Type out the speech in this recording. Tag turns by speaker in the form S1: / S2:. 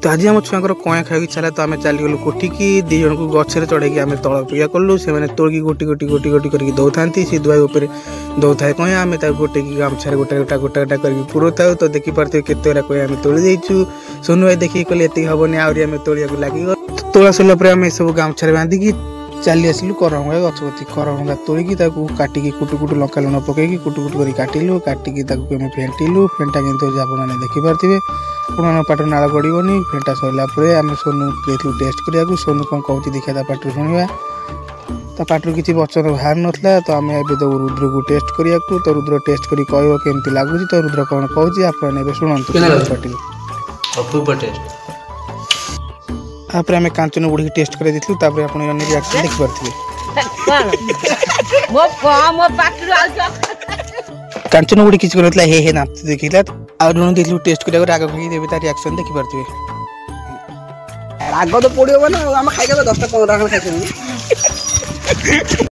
S1: तो आज आम छुआ कया खाई इच्छा तो आम चलीगलु कोठी की दी जन को गचर चढ़े आम तल अपेक्षा कलु से तोड़की गोटी गोटी गोटी गोटी करके दौ था सी दुआई उपर दौ था कया आम गोटे गामछार गोटा गोटा गोटा गोटा करके पुरो था तो देखिपे केत कया आम तोड़ी देचु सोनू भाई देखिए कहले ये हेनी आम तोड़ा लगे तोड़ा सरला आम सब गामछार बांधिकी चली आसलु करभंगा गछपति करभंगा तोड़िकी काटिकी कुटु कुटु लंका लुण पकईकी कुटु कुटु कर काटिलु काटिकी फेंटिलु फेंटा कि आपने देखिपे आपण पाटर नाल गड़बनी फेंटा सरला आम सोनू देखलु टेस्ट करा सोनू कौन कहूँ देखा पाटर शुणा ता पाटर किसी वचन बाहर नाला तो आम ए रुद्र को टेस्ट करा तो रुद्र टेस्ट कर कमी लगुच तो रुद्र कौन कहूँ आपने शुणु पाटिल आप कांचन बुढ़ी टेस्ट कर देथिलु तापर आपण रिएक्शन देख पारथिबे कांचन बुढ़ी किछ करथला हे नाच देखिला आ जण देथिलु टेस्ट करिया राग खई देबे ता रिएक्शन देखि पारथिबे
S2: राग तो पड़ियो ना हम खाइ के 10 टा 15 खाइ